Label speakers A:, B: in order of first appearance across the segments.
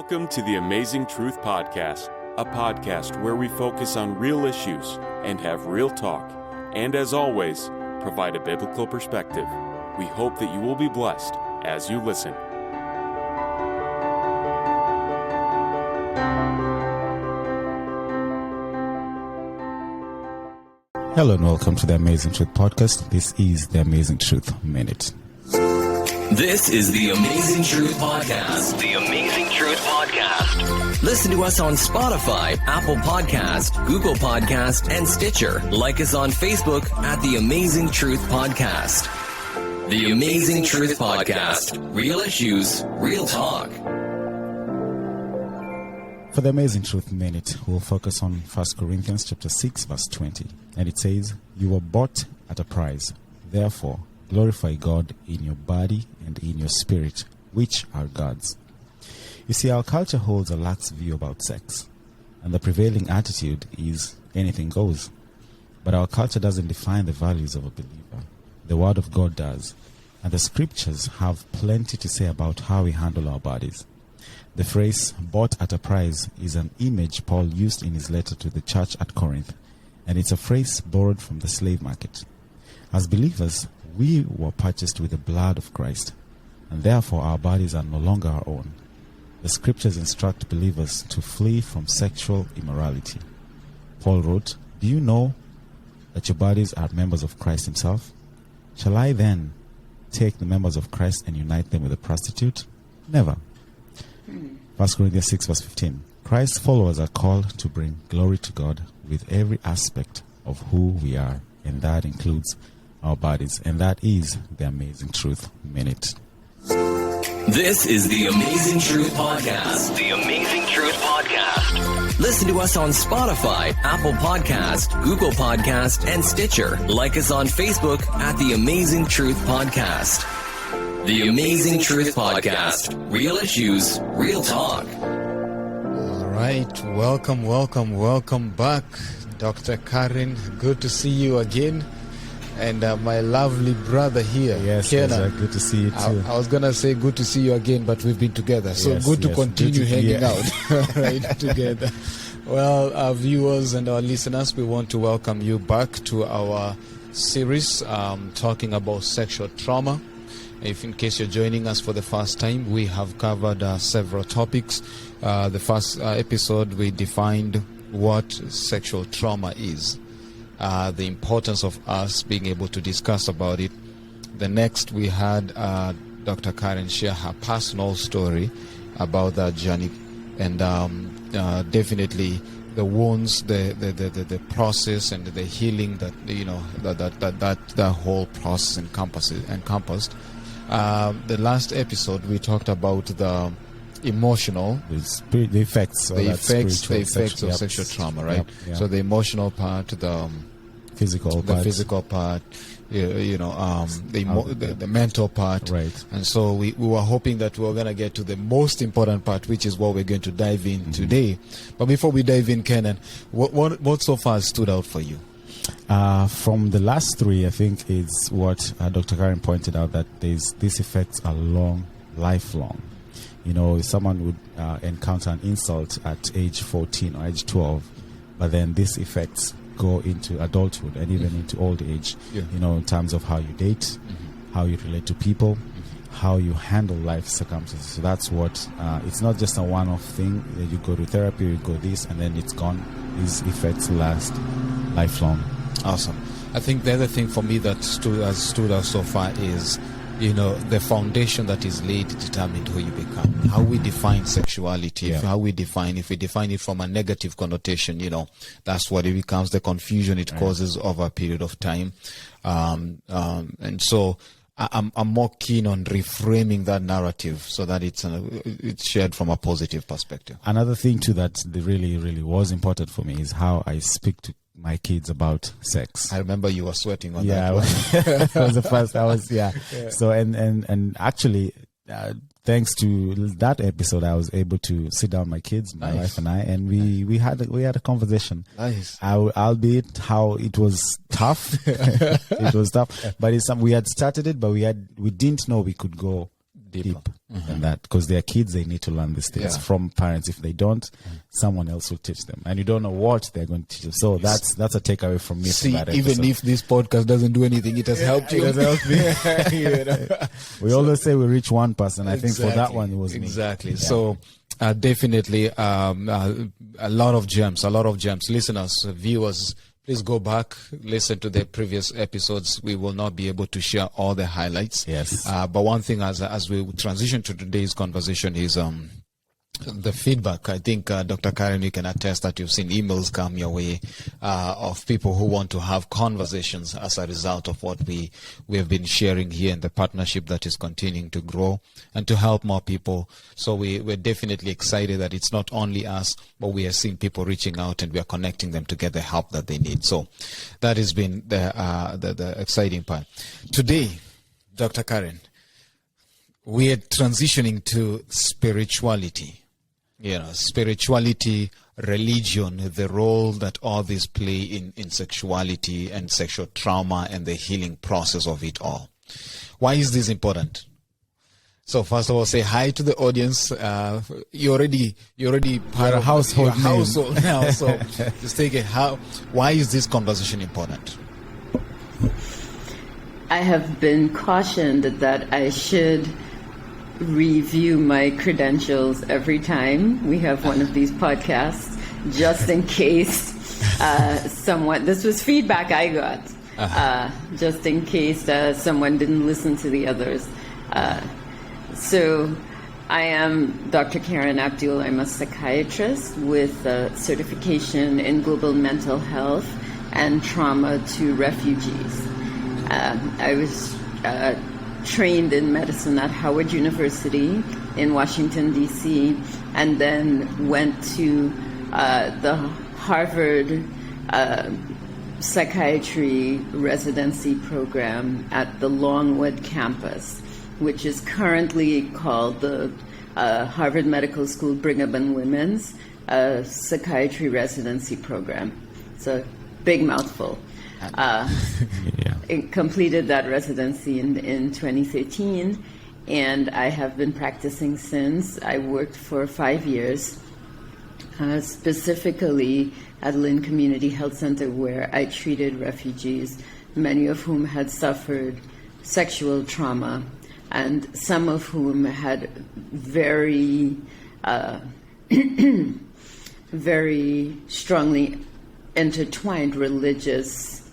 A: Welcome to the Amazing Truth Podcast, a podcast where we focus on real issues and have real talk, and as always, provide a biblical perspective. We hope that you will be blessed as you listen.
B: Hello and welcome to the Amazing Truth Podcast. This is the Amazing Truth Minute.
C: This is the Amazing Truth Podcast. The Amazing Truth Podcast. Listen to us on Spotify, Apple Podcast, Google Podcast, and Stitcher. Like us on Facebook at the Amazing Truth Podcast. The Amazing Truth Podcast. Real issues, real talk.
B: For the Amazing Truth Minute, we'll focus on 1 Corinthians chapter 6, verse 20. And it says, "You were bought at a price. Therefore, glorify God in your body and in your spirit, which are God's." You see, our culture holds a lax view about sex, and the prevailing attitude is anything goes. But our culture doesn't define the values of a believer. The Word of God does, and the Scriptures have plenty to say about how we handle our bodies. The phrase, bought at a price, is an image Paul used in his letter to the church at Corinth, and it's a phrase borrowed from the slave market. As believers, we were purchased with the blood of Christ, and therefore our bodies are no longer our own. The Scriptures instruct believers to flee from sexual immorality. Paul wrote, "Do you know that your bodies are members of Christ himself? Shall I then take the members of Christ and unite them with a prostitute? Never." 1 Corinthians 6, verse 15. Christ's followers are called to bring glory to God with every aspect of who we are, and that includes our bodies. And that is the Amazing Truth Minute.
C: This is the Amazing Truth Podcast. The Amazing Truth Podcast. Listen to us on Spotify, Apple Podcast, Google Podcast, and Stitcher. Like us on Facebook at the Amazing Truth Podcast. The Amazing Truth Podcast. Real issues, real talk.
D: All right. Welcome back, Dr. Karen. Good to see you again. And my lovely brother here,
B: Yes,
D: Kenan.
B: good to see you too.
D: I was going to say good to see you again, but we've been together. So
B: Yes,
D: good to
B: yes,
D: continue
B: good to-
D: hanging
B: yeah.
D: out right together. Well, our viewers and our listeners, we want to welcome you back to our series talking about sexual trauma. If in case you're joining us for the first time, we have covered several topics. The first episode, we defined what sexual trauma is, the importance of us being able to discuss about it. The next, we had Dr. Karen share her personal story about that journey, and definitely the wounds, the process, and the healing that that whole process encompassed. The last episode, we talked about the emotional,
B: The effects
D: of sexual trauma, right?
B: Yep, yeah.
D: So the emotional part, the
B: physical part,
D: the mental part,
B: right?
D: And so we were hoping that we were going to get to the most important part, which is what we're going to dive in today. But before we dive in, Kenan, what so far stood out for you?
B: From the last three, I think is what Dr. Karen pointed out, that these effects are lifelong. You know, someone would encounter an insult at age 14 or age 12, but then these effects go into adulthood and even into old age.
D: Yeah.
B: You know, in terms of how you date, how you relate to people, how you handle life circumstances. So that's what, it's not just a one-off thing that you go to therapy, you go this, and then it's gone. These effects last lifelong.
D: Awesome. I think the other thing for me that stood out so far is, the foundation that is laid determined who you become. How we define sexuality, if we define it from a negative connotation, that's what it becomes, the confusion it causes over a period of time. And so I'm more keen on reframing that narrative so that it's shared from a positive perspective.
B: Another thing too that really, really was important for me is how I speak to my kids about sex.
D: I remember you were sweating on that one.
B: That was the first. Yeah. So and actually, thanks to that episode, I was able to sit down with my kids, my wife and I, and we had a conversation.
D: Nice.
B: Albeit how it was tough. It was tough, but it's we had started it, but we didn't know we could go deep than that, because they are kids. They need to learn these things from parents. If they don't, someone else will teach them, and you don't know what they're going to teach them. So that's a takeaway from me.
D: See,
B: from that
D: even
B: episode.
D: if this podcast doesn't do anything, it has helped you.
B: It has helped me.
D: You know?
B: We always say we reach one person. I think for that one it was me.
D: Exactly. So definitely a lot of gems. Listeners, viewers, please go back, listen to the previous episodes. We will not be able to share all the highlights.
B: Yes.
D: But one thing as we transition to today's conversation is the feedback. I think, Dr. Karen, you can attest that you've seen emails come your way of people who want to have conversations as a result of what we have been sharing here, and the partnership that is continuing to grow and to help more people. So we're definitely excited that it's not only us, but we are seeing people reaching out and we are connecting them to get the help that they need. So that has been the exciting part. Today, Dr. Karen, we are transitioning to spirituality. Spirituality, religion, the role that all these play in sexuality and sexual trauma and the healing process of it all. Why is this important? So first of all, say hi to the audience. You're already part of
B: household
D: your household now. So just take it. Why is this conversation important?
E: I have been cautioned that I should review my credentials every time we have one of these podcasts, just in case someone, this was feedback I got, just in case someone didn't listen to the others. So I am Dr. Karen Abdul. I'm a psychiatrist with a certification in global mental health and trauma to refugees. I was trained in medicine at Howard University in Washington, D.C., and then went to the Harvard psychiatry residency program at the Longwood campus, which is currently called the Harvard Medical School Brigham and Women's psychiatry residency program. It's a big mouthful. It completed that residency in 2013, and I have been practicing since. I worked for 5 years, specifically at Lynn Community Health Center, where I treated refugees, many of whom had suffered sexual trauma, and some of whom had very, very strongly intertwined religious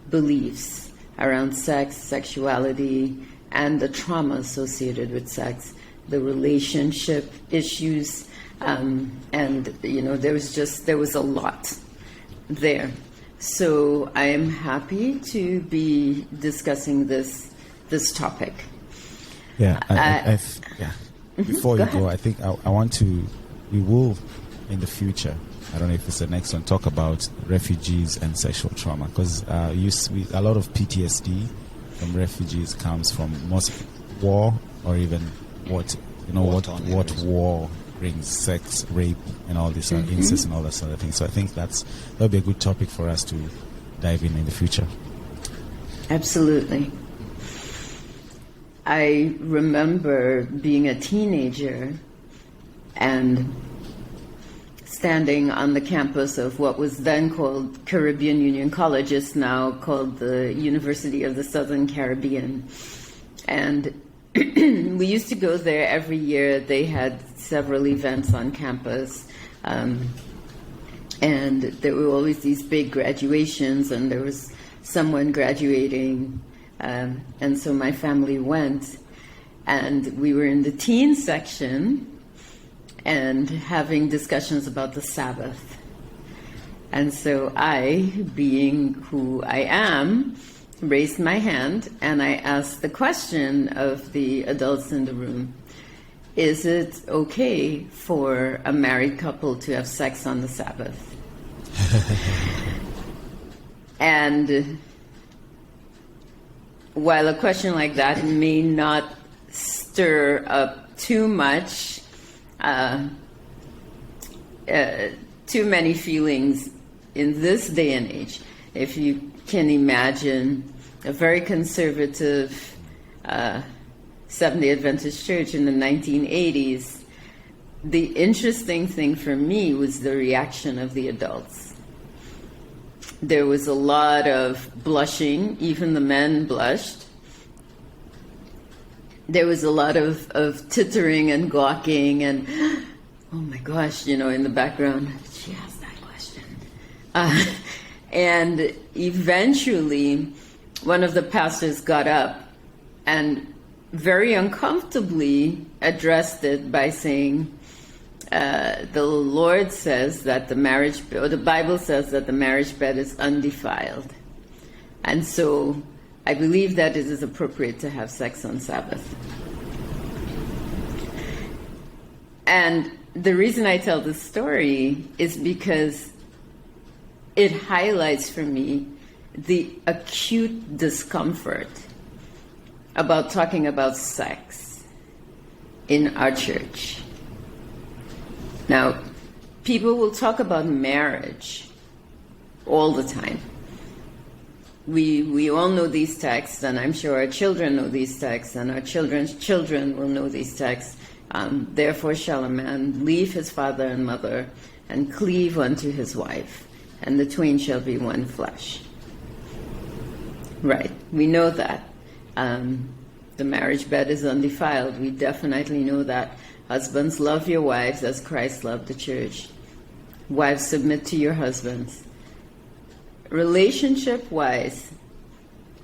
E: beliefs around sex, sexuality, and the trauma associated with sex, the relationship issues, and there was a lot there. So I am happy to be discussing this topic.
B: Before you go, I think I want to. We will in the future. I don't know if it's the next one. Talk about refugees and sexual trauma, because a lot of PTSD from refugees comes from most war, or even what war brings, sex, rape, and all this, incest, and all that sort of thing. So I think that'll be a good topic for us to dive in the future.
E: Absolutely. I remember being a teenager and standing on the campus of what was then called Caribbean Union College, is now called the University of the Southern Caribbean. And we used to go there every year. They had several events on campus. And there were always these big graduations, and there was someone graduating. And so my family went, and we were in the teen section and having discussions about the Sabbath. And so I, being who I am, raised my hand and I asked the question of the adults in the room: is it okay for a married couple to have sex on the Sabbath? And while a question like that may not stir up too much, too many feelings in this day and age, if you can imagine a very conservative Seventh-day Adventist Church in the 1980s, the interesting thing for me was the reaction of the adults. There was a lot of blushing, even the men blushed. There was a lot of tittering and gawking and, oh my gosh, in the background, she asked that question. And eventually, one of the pastors got up and very uncomfortably addressed it by saying, the Lord says that the Bible says that the marriage bed is undefiled. And so I believe that it is appropriate to have sex on Sabbath. And the reason I tell this story is because it highlights for me the acute discomfort about talking about sex in our church. Now, people will talk about marriage all the time. We all know these texts, and I'm sure our children know these texts, and our children's children will know these texts. Therefore shall a man leave his father and mother and cleave unto his wife, and the twain shall be one flesh. Right, we know that. The marriage bed is undefiled. We definitely know that. Husbands, love your wives as Christ loved the church. Wives, submit to your husbands. Relationship-wise,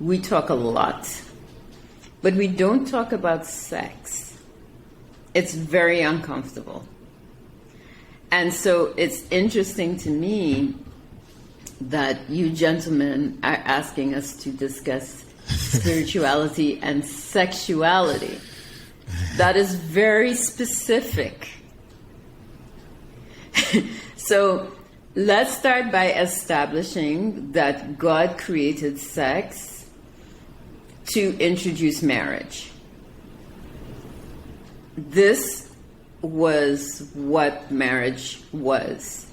E: we talk a lot, but we don't talk about sex. It's very uncomfortable. And so it's interesting to me that you gentlemen are asking us to discuss spirituality and sexuality. That is very specific. So let's start by establishing that God created sex to introduce marriage. This was what marriage was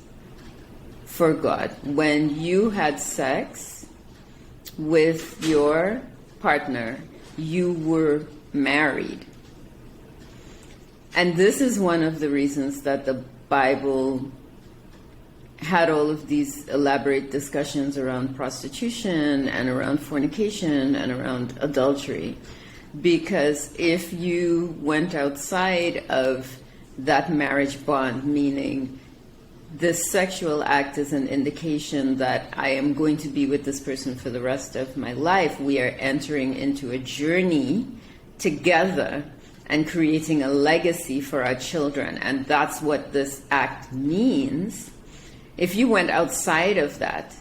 E: for God. When you had sex with your partner, you were married. And this is one of the reasons that the Bible had all of these elaborate discussions around prostitution and around fornication and around adultery. Because if you went outside of that marriage bond, meaning the sexual act is an indication that I am going to be with this person for the rest of my life, we are entering into a journey together and creating a legacy for our children. And that's what this act means. If you went outside of that,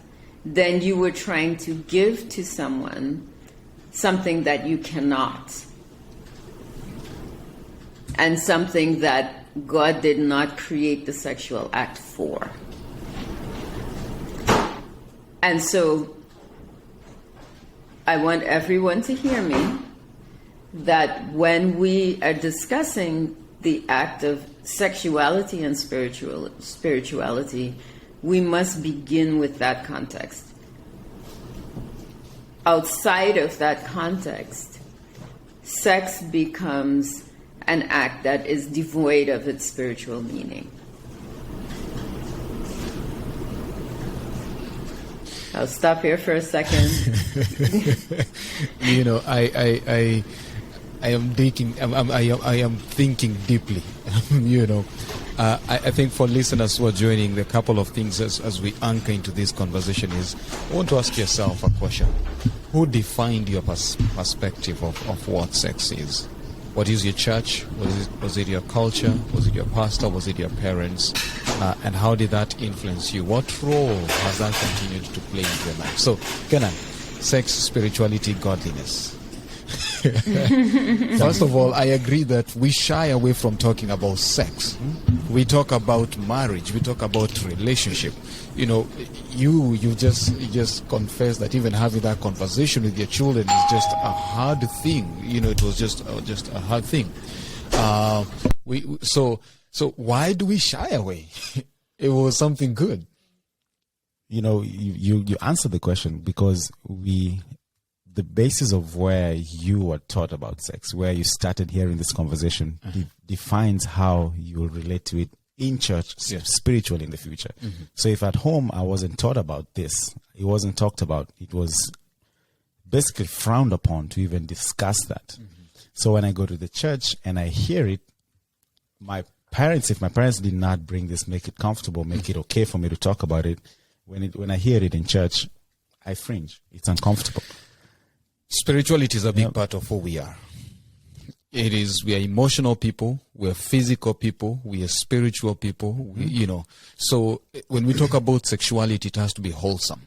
E: then you were trying to give to someone something that you cannot, and something that God did not create the sexual act for. And so I want everyone to hear me, that when we are discussing the act of sexuality and spirituality, we must begin with that context. Outside of that context, sex becomes an act that is devoid of its spiritual meaning. I'll stop here for a second.
D: I am thinking deeply. I think for listeners who are joining, a couple of things as we anchor into this conversation is, I want to ask yourself a question. Who defined your perspective of what sex is? What is your church? Was it your culture? Was it your pastor? Was it your parents? And how did that influence you? What role has that continued to play in your life? So, Kenan, sex, spirituality, godliness. First of all, I agree that we shy away from talking about sex. We talk about marriage. We talk about relationship. You just confess that even having that conversation with your children is just a hard thing. It was just a hard thing. So why do we shy away? It was something good.
B: You answer the question because we the basis of where you were taught about sex, where you started hearing this conversation, defines how you will relate to it in church, spiritually in the future. So if at home I wasn't taught about this, it wasn't talked about, it was basically frowned upon to even discuss that. So when I go to the church and I hear it, if my parents did not bring this, make it comfortable, make it okay for me to talk about it, when I hear it in church, I fringe. It's uncomfortable.
D: Spirituality is a big part of who we are. We are emotional people, we are physical people, we are spiritual people, So when we talk about sexuality, it has to be wholesome.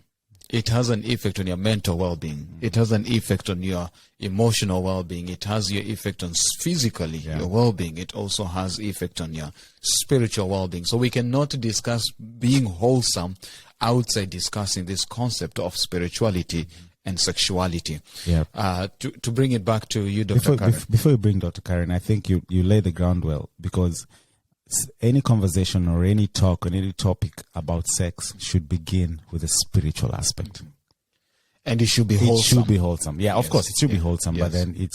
D: It has an effect on your mental well-being. It has an effect on your emotional well-being. It has your effect on physically, your well-being. It also has effect on your spiritual well-being. So we cannot discuss being wholesome outside discussing this concept of spirituality and sexuality. To bring it back to you, Dr. Karen.
B: Before you bring Dr. Karen, I think you lay the ground well, because any conversation or any talk on any topic about sex should begin with a spiritual aspect.
D: And it should be wholesome.
B: It should be wholesome. Yeah, of course, it should be wholesome, but then it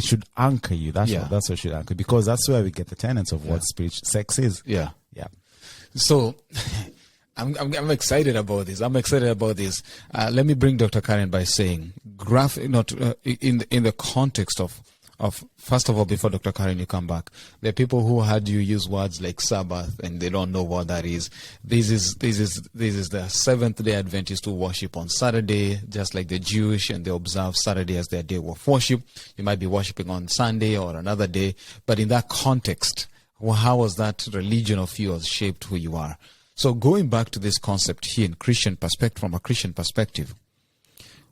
B: should anchor you. That's what it should anchor, because that's where we get the tenets of what sex is.
D: Yeah. So I'm excited about this. Let me bring Dr. Karen by saying, in the context of first of all, before Dr. Karen, you come back, there are people who heard you use words like Sabbath and they don't know what that is. This is the Seventh-day Adventists who worship on Saturday, just like the Jewish, and they observe Saturday as their day of worship. You might be worshiping on Sunday or another day, but in that context, how was that religion of yours shaped who you are? So going back to this concept here from a Christian perspective,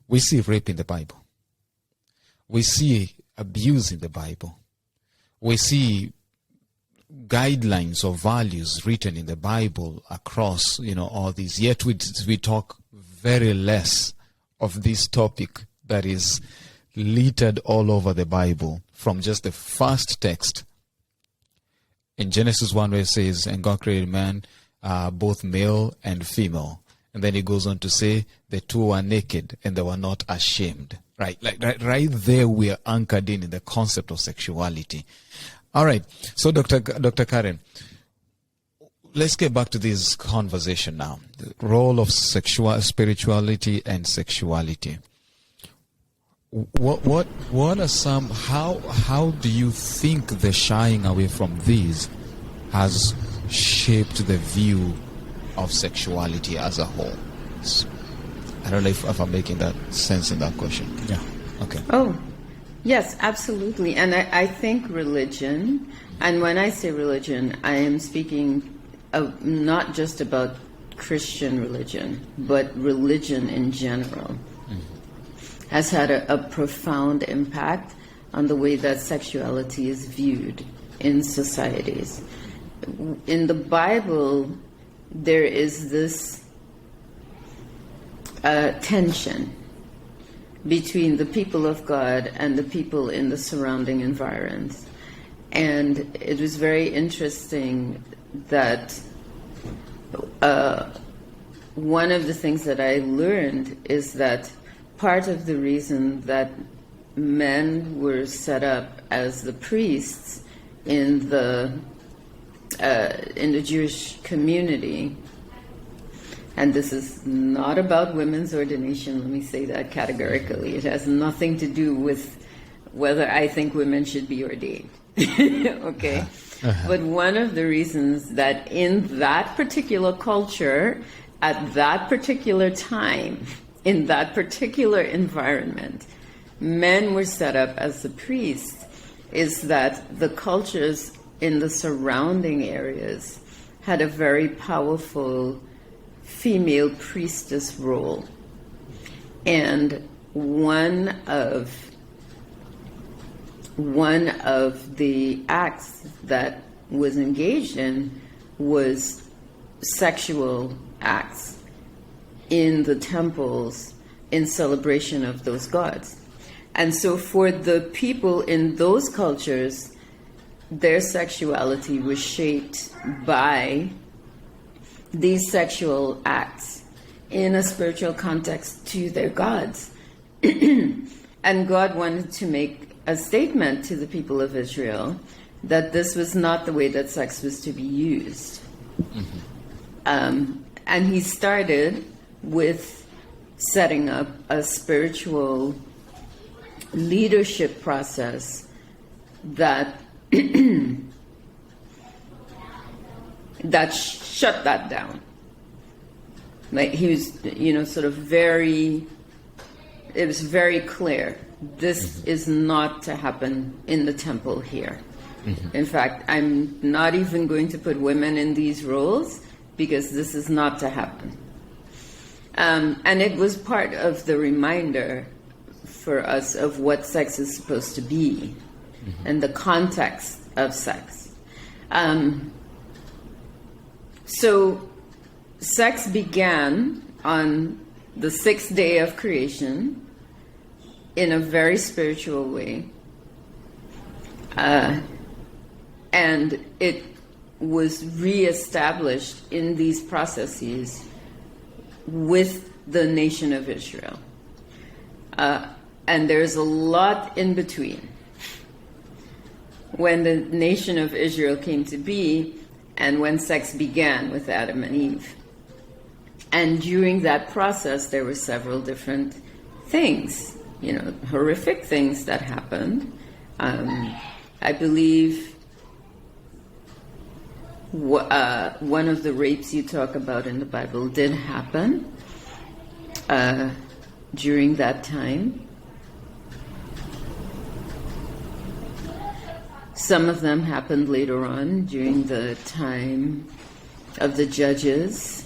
D: we see rape in the Bible. We see abuse in the Bible. We see guidelines or values written in the Bible across, all these. Yet we talk very less of this topic that is littered all over the Bible, from just the first text in Genesis 1 where it says, "And God created man, both male and female." And then he goes on to say, "The two were naked and they were not ashamed." Right, right there we are anchored in the concept of sexuality. All right, so Dr. Karen, let's get back to this conversation now. The role of spirituality and sexuality. What are some? How do you think the shying away from these has shaped the view of sexuality as a whole? I don't know if I'm making that sense in that question.
B: Yeah.
D: Okay.
E: Oh, yes, absolutely. And I think religion, and when I say religion, I am speaking of not just about Christian religion, but religion in general, has had a profound impact on the way that sexuality is viewed in societies. In the Bible, there is this tension between the people of God and the people in the surrounding environs. And it was very interesting that one of the things that I learned is that part of the reason that men were set up as the priests in the Jewish community, and this is not about women's ordination, let me say that categorically. It has nothing to do with whether I think women should be ordained. Okay? But one of the reasons that in that particular culture, at that particular time, in that particular environment, men were set up as the priests, is that the cultures in the surrounding areas had a very powerful female priestess role. And one of the acts that was engaged in was sexual acts in the temples in celebration of those gods. And so for the people in those cultures, their sexuality was shaped by these sexual acts in a spiritual context to their gods. And God wanted to make a statement to the people of Israel that this was not the way that sex was to be used. And he started with setting up a spiritual leadership process that that shut that down. Like he was, sort of it was very clear. This is not to happen in the temple here. In fact, I'm not even going to put women in these roles because this is not to happen. And it was part of the reminder for us of what sex is supposed to be and the context of sex. So sex began on the sixth day of creation in a very spiritual way. And it was reestablished in these processes with the nation of Israel. And there's a lot in between when the nation of Israel came to be and when sex began with Adam and Eve. And during that process, there were several different things, horrific things that happened. I believe one of the rapes you talk about in the Bible did happen during that time. Some of them happened later on during the time of the judges.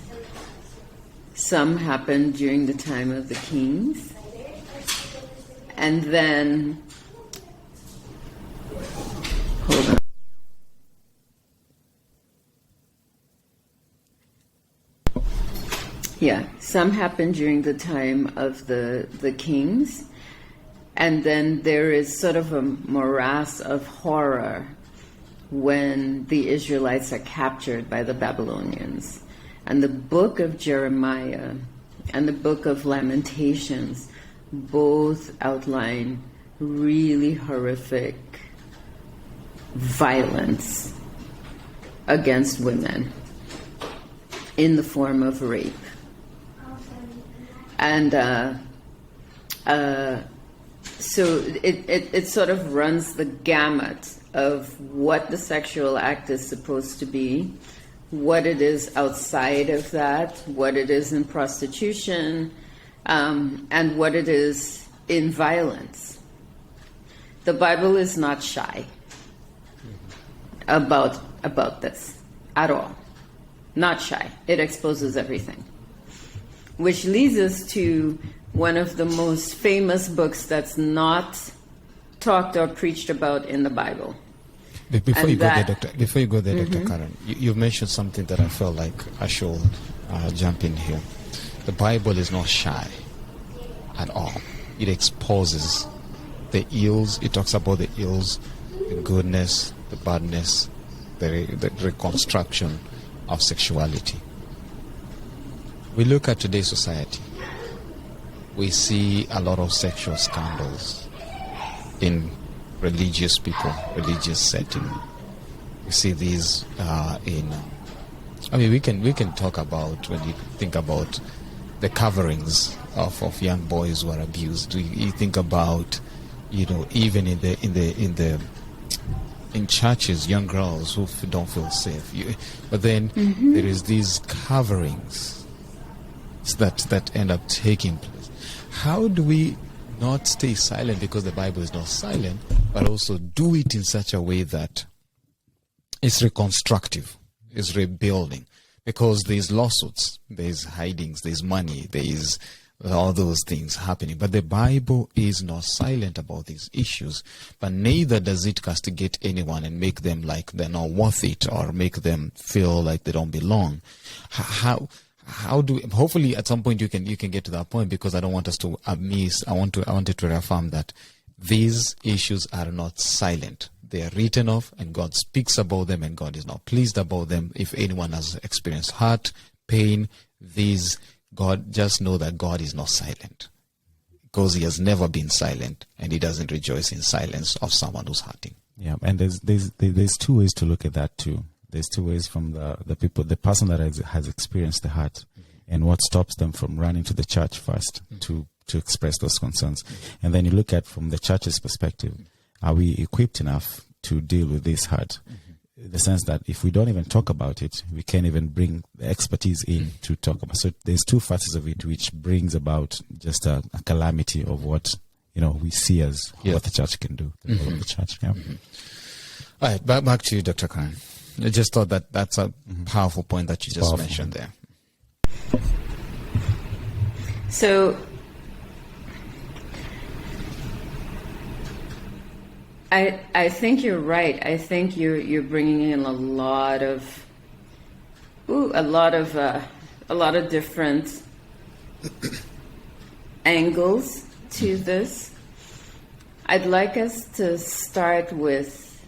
E: Some happened during the time of the kings. And then, hold on. Yeah, some happened during the time of the kings. And then there is sort of a morass of horror when the Israelites are captured by the Babylonians. And the book of Jeremiah and the book of Lamentations both outline really horrific violence against women in the form of rape. And so it sort of runs the gamut of what the sexual act is supposed to be, what it is outside of that, what it is in prostitution, and what it is in violence. The Bible is not shy about this at all. Not shy. It exposes everything. Which leads us to one of the most famous books that's not talked or preached about in the Bible.
D: Before you go there, Dr. Karen, you've mentioned something that I felt like I should jump in here. The Bible is not shy at all. It exposes the ills. It talks about the ills, the goodness, the badness, the reconstruction of sexuality. We look at today's society. We see a lot of sexual scandals in religious people, religious setting. We see these we can talk about, when you think about the coverings of young boys who are abused. You think about, even in churches, young girls who don't feel safe. But then there is these coverings that end up taking place. How do we not stay silent, because the Bible is not silent, but also do it in such a way that it's reconstructive, it's rebuilding? Because there's lawsuits, there's hidings, there's money, there's all those things happening. But the Bible is not silent about these issues, but neither does it castigate anyone and make them like they're not worth it, or make them feel like they don't belong. How do, hopefully at some point you can get to that point, because I don't want us to miss. I wanted to reaffirm that these issues are not silent. They are written off, and God speaks about them, and God is not pleased about them. If anyone has experienced hurt, pain, God, just know that God is not silent. because he has never been silent, and he doesn't rejoice in silence of someone who's hurting.
B: Yeah, and there's two ways to look at that too. There's two ways from the person that has experienced the hurt, and what stops them from running to the church first to express those concerns. And then you look at from the church's perspective, are we equipped enough to deal with this hurt? In the sense that if we don't even talk about it, we can't even bring the expertise in to talk about. So there's two facets of it, which brings about just a calamity of what we see as what the church can do. The role of the church. Yeah.
D: All right, back to you, Dr. Karen. I just thought that's a powerful point that you just mentioned there.
E: So I think you're right. I think you're bringing in a lot of different angles to this. I'd like us to start with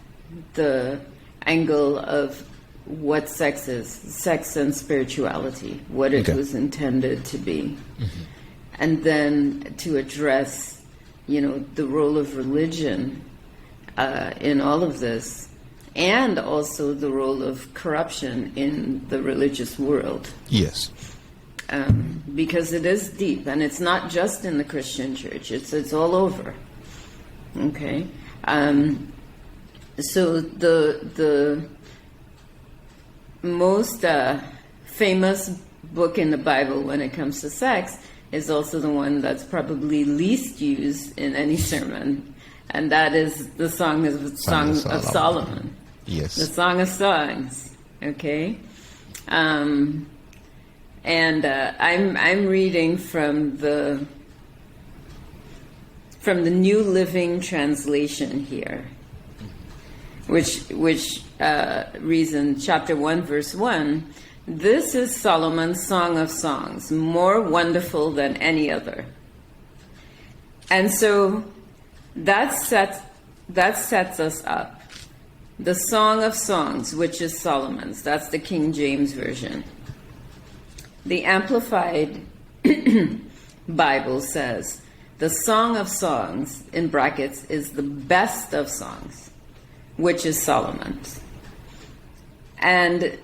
E: the angle of what sex is, sex and spirituality, what it was intended to be, and then to address, the role of religion in all of this, and also the role of corruption in the religious world.
D: Yes.
E: Because it is deep, and it's not just in the Christian church, it's all over. Okay? So the most famous book in the Bible when it comes to sex is also the one that's probably least used in any sermon, and that is the Song of Solomon.
D: Yes.
E: The Song of Songs. Okay? And I'm reading from the New Living Translation here, which reads in chapter 1, verse 1, "This is Solomon's Song of Songs, more wonderful than any other." And so that sets us up. The Song of Songs, which is Solomon's, that's the King James Version. The Amplified Bible says, "The Song of Songs," in brackets, "is the best of songs," which is Solomon's. And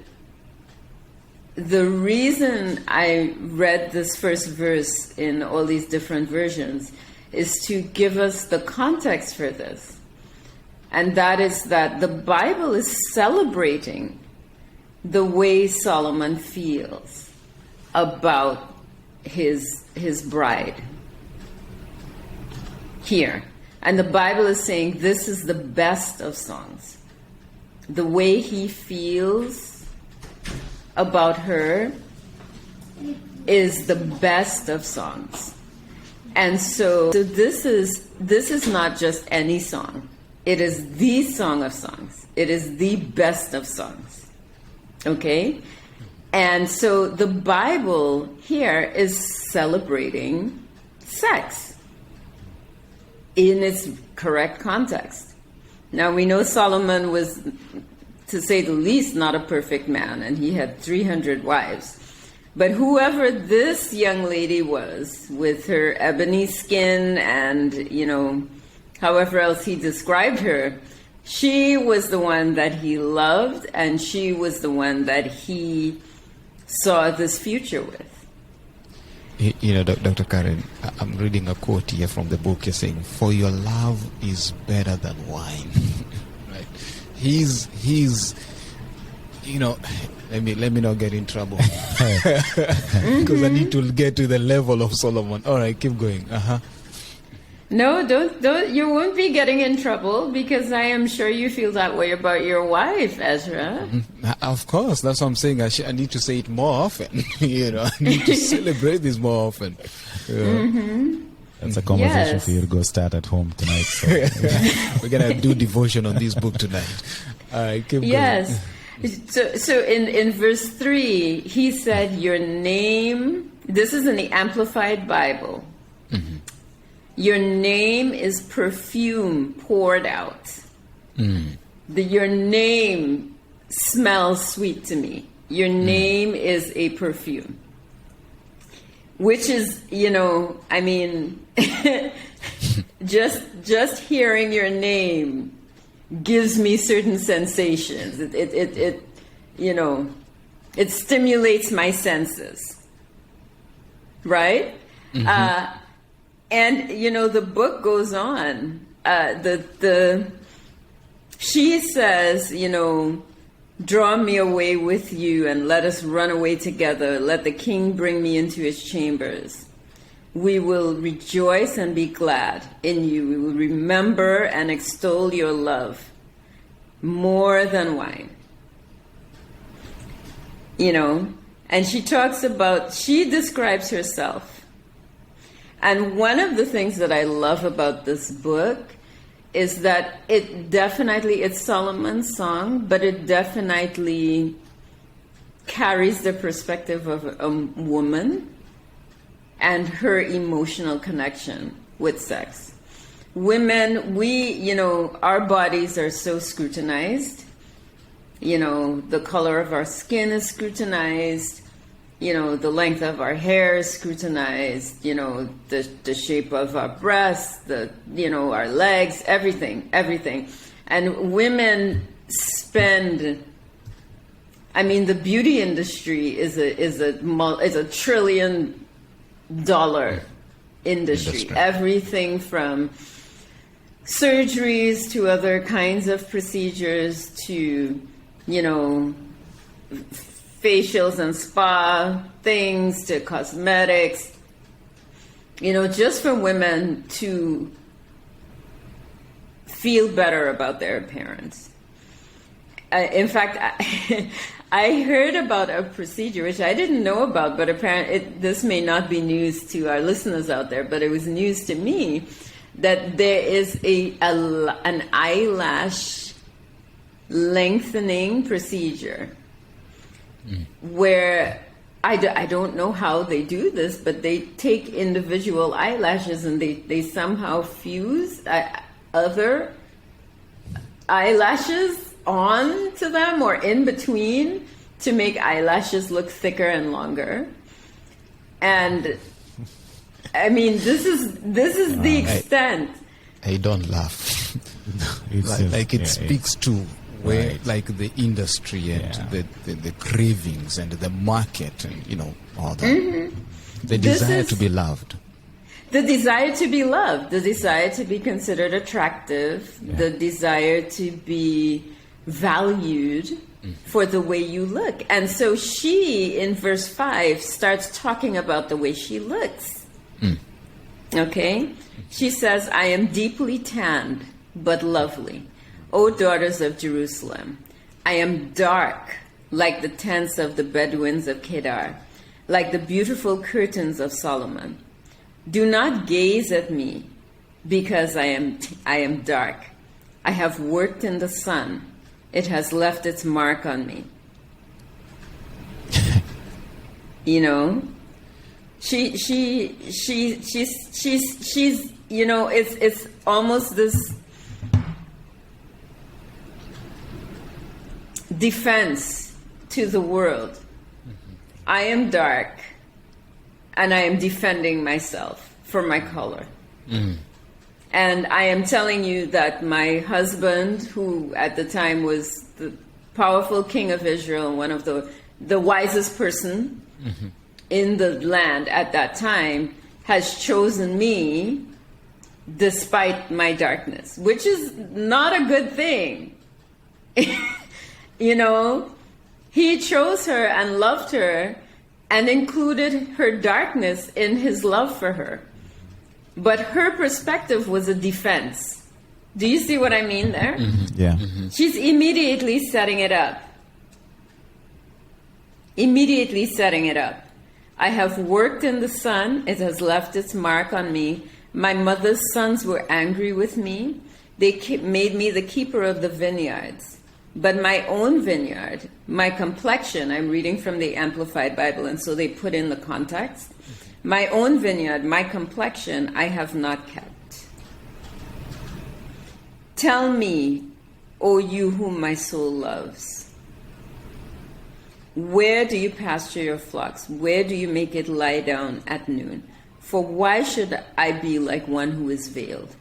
E: the reason I read this first verse in all these different versions is to give us the context for this. And that is that the Bible is celebrating the way Solomon feels about his bride here. And the Bible is saying this is the best of songs. The way he feels about her is the best of songs. And so this is not just any song. It is the Song of Songs. It is the best of songs. Okay? And so the Bible here is celebrating sex in its correct context. Now, we know Solomon was, to say the least, not a perfect man, and he had 300 wives. But whoever this young lady was, with her ebony skin and, however else he described her, she was the one that he loved, and she was the one that he saw this future with.
D: Dr. Karen, I'm reading a quote here from the book. You're saying, "For your love is better than wine." Right? He's let me not get in trouble because I need to get to the level of Solomon. All right, keep going.
E: No, don't. You won't be getting in trouble, because I am sure you feel that way about your wife, Ezra.
D: Of course, that's what I'm saying. I need to say it more often. I need to celebrate this more often.
B: That's a conversation for you to go start at home tonight. So.
D: We're gonna do devotion on this book tonight. All right, keep going.
E: Yes. So in verse 3, he said, "Your name." This is in the Amplified Bible. Mm-hmm. "Your name is perfume poured out." Your name smells sweet to me. Your name is a perfume. which is, I mean, just hearing your name gives me certain sensations. It stimulates my senses, right? Mm-hmm. And the book goes on. She says, draw me away with you and let us run away together. Let the king bring me into his chambers. We will rejoice and be glad in you. We will remember and extol your love more than wine. And she describes herself. And one of the things that I love about this book is that it's Solomon's song, but it definitely carries the perspective of a woman and her emotional connection with sex. Women, our bodies are so scrutinized. The color of our skin is scrutinized. The length of our hair is scrutinized. The shape of our breasts, our legs, everything. And women spend. I mean, the beauty industry is a $1 trillion industry. Everything from surgeries to other kinds of procedures to, facials and spa things to cosmetics, just for women to feel better about their appearance. In fact, I heard about a procedure which I didn't know about, but apparently this may not be news to our listeners out there, but it was news to me that there is an eyelash lengthening procedure where I don't know how they do this, but they take individual eyelashes and they somehow fuse other eyelashes on to them or in between to make eyelashes look thicker and longer. And I mean, this is the extent.
D: I don't laugh. It speaks to where, right, like the industry and the cravings and the market and all that. Mm-hmm. The desire to be loved.
E: The desire to be loved, the desire to be considered attractive, the desire to be valued for the way you look. And so she, in verse 5, starts talking about the way she looks. Okay? She says, I am deeply tanned, but lovely. O daughters of Jerusalem, I am dark like the tents of the Bedouins of Kedar, like the beautiful curtains of Solomon. Do not gaze at me, because I am dark. I have worked in the sun. It has left its mark on me. She's it's almost this defense to the world. I am dark, and I am defending myself for my color. And I am telling you that my husband, who at the time was the powerful king of Israel, one of the wisest person in the land at that time, has chosen me despite my darkness, which is not a good thing. He chose her and loved her and included her darkness in his love for her. But her perspective was a defense. Do you see what I mean there?
B: Yeah.
E: She's immediately setting it up. I have worked in the sun. It has left its mark on me. My mother's sons were angry with me. They made me the keeper of the vineyards. But my own vineyard, my complexion, I'm reading from the Amplified Bible, and so they put in the context. My own vineyard, my complexion, I have not kept. Tell me, O you whom my soul loves. Where do you pasture your flocks? Where do you make it lie down at noon? For why should I be like one who is veiled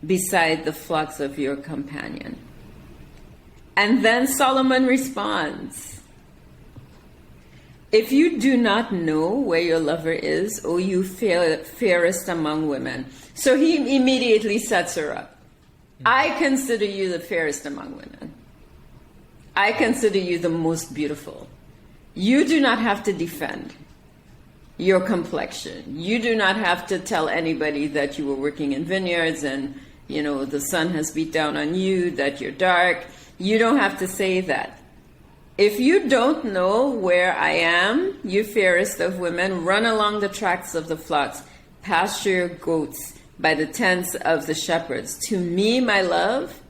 E: beside the flocks of your companion? And then Solomon responds, if you do not know where your lover is, O you fairest among women. So he immediately sets her up. I consider you the fairest among women. I consider you the most beautiful. You do not have to defend your complexion. You do not have to tell anybody that you were working in vineyards and, the sun has beat down on you, that you're dark. You don't have to say that. If you don't know where I am, you fairest of women, run along the tracks of the flocks, pasture your goats by the tents of the shepherds. To me, my love,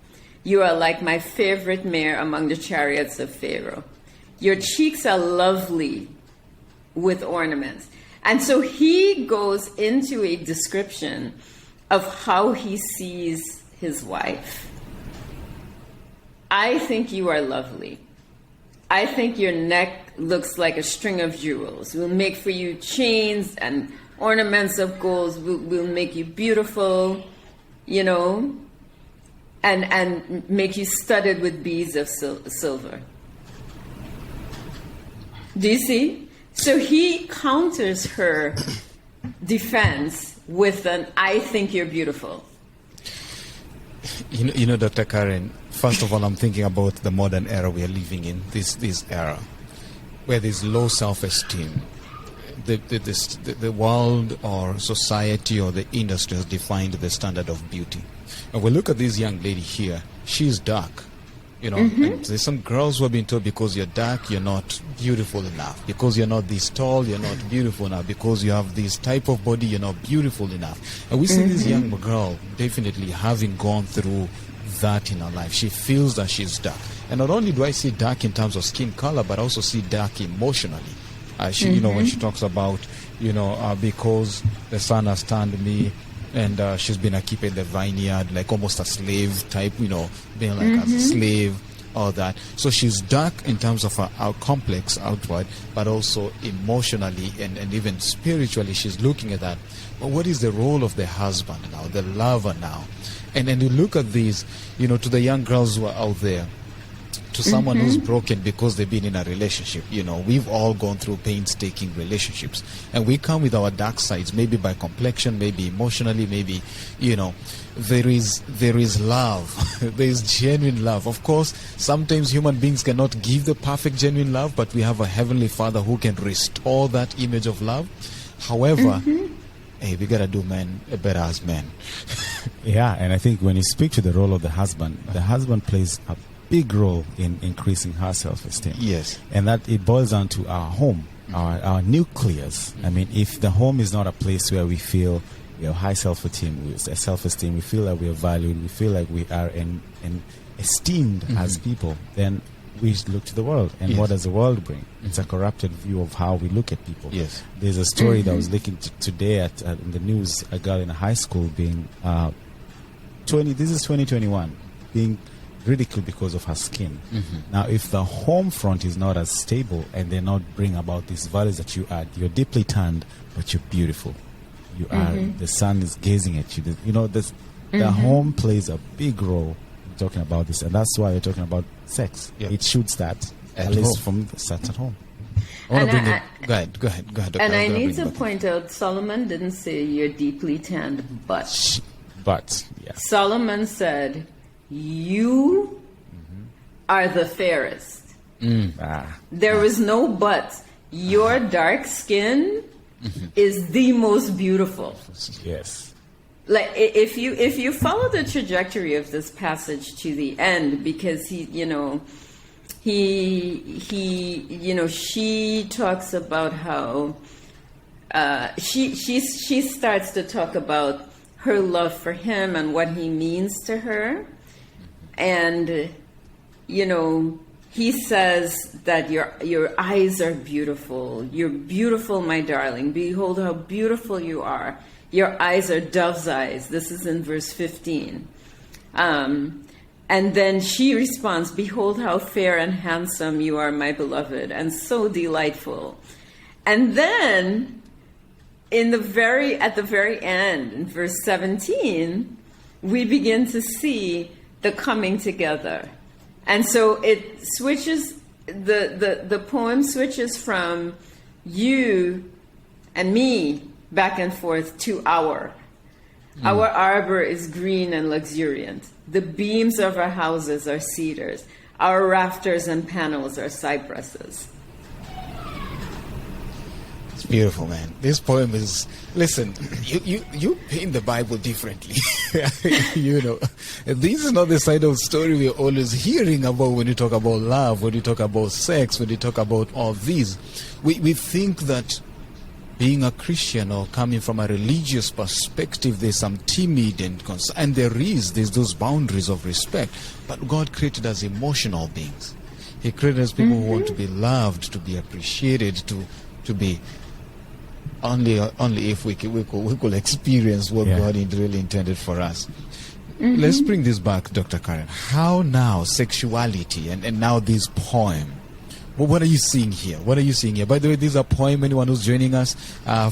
E: you are like my favorite mare among the chariots of Pharaoh. Your cheeks are lovely with ornaments. And so he goes into a description of how he sees his wife. I think you are lovely. I think your neck looks like a string of jewels. We'll make for you chains and ornaments of gold. We'll make you beautiful, and make you studded with beads of silver. Do you see? So he counters her defense with an, I think you're beautiful.
D: Dr. Karen, first of all, I'm thinking about the modern era we are living in, this era, where there's low self-esteem. The world or society or the industry has defined the standard of beauty. And we look at this young lady here, she's dark. And there's some girls who have been told, because you're dark, you're not beautiful enough. Because you're not this tall, you're not beautiful enough. Because you have this type of body, you're not beautiful enough. And we see this young girl definitely having gone through that in her life. She feels that she's dark. And not only do I see dark in terms of skin color, but I also see dark emotionally. When she talks about, because the sun has turned me, and she's been a keeper in the vineyard, like almost a slave type, being like a slave, all that. So she's dark in terms of her complex outward, but also emotionally and even spiritually, she's looking at that. But what is the role of the husband now, the lover now? And then you look at these, to the young girls who are out there, to someone who's broken because they've been in a relationship. We've all gone through painstaking relationships, and we come with our dark sides, maybe by complexion, maybe emotionally, maybe, there is love. There is genuine love. Of course, sometimes human beings cannot give the perfect genuine love, but we have a heavenly Father who can restore that image of love. However, hey, we gotta do men better as men.
B: Yeah, and I think when you speak to the role of the husband plays a big role in increasing her self-esteem. Yes. And that it boils down to our home, our nucleus. I mean, if the home is not a place where we feel we have high self-esteem, we feel that we are valued, we feel like we are esteemed as people, then we look to the world. And what does the world bring? It's a corrupted view of how we look at people. Yes. There's a story that was looking today in the news, a girl in a high school being, this is 2021, being ridiculed because of her skin. Now, if the home front is not as stable and they not bring about these values that you add, you're deeply tanned, but you're beautiful. You are, the sun is gazing at you. The home plays a big role in talking about this, and that's why we're talking about sex. It should start at least starts at home.
D: I want to bring it. Go ahead. Dr.
E: And I need to point out, Solomon didn't say you're deeply tanned, but
B: yeah.
E: Solomon said, you are the fairest. There is no but. Your dark skin is the most beautiful.
B: Yes.
E: Like if you follow the trajectory of this passage to the end, because she talks about how she starts to talk about her love for him and what he means to her. And, he says that your eyes are beautiful. You're beautiful, my darling. Behold how beautiful you are. Your eyes are dove's eyes. This is in verse 15. And And then she responds, "Behold how fair and handsome you are, my beloved, and so delightful." And then at the very end, in verse 17, we begin to see the coming together. And so it switches, the poem switches from you and me back and forth to our. Our arbor is green and luxuriant. The beams of our houses are cedars. Our rafters and panels are cypresses.
D: It's beautiful, man. This poem is, listen, you paint the Bible differently. You know, this is not the side of the story we're always hearing about when you talk about love, when you talk about sex, when you talk about all these. We think that being a Christian or coming from a religious perspective, there's some timid and there's those boundaries of respect. But God created us emotional beings. He created us people who want to be loved, to be appreciated, to be only if we could experience what God really intended for us. Let's bring this back, Dr. Karen. How now sexuality and now this poem? Well, what are you seeing here? What are you seeing here? By the way, this is a poem, anyone who's joining us,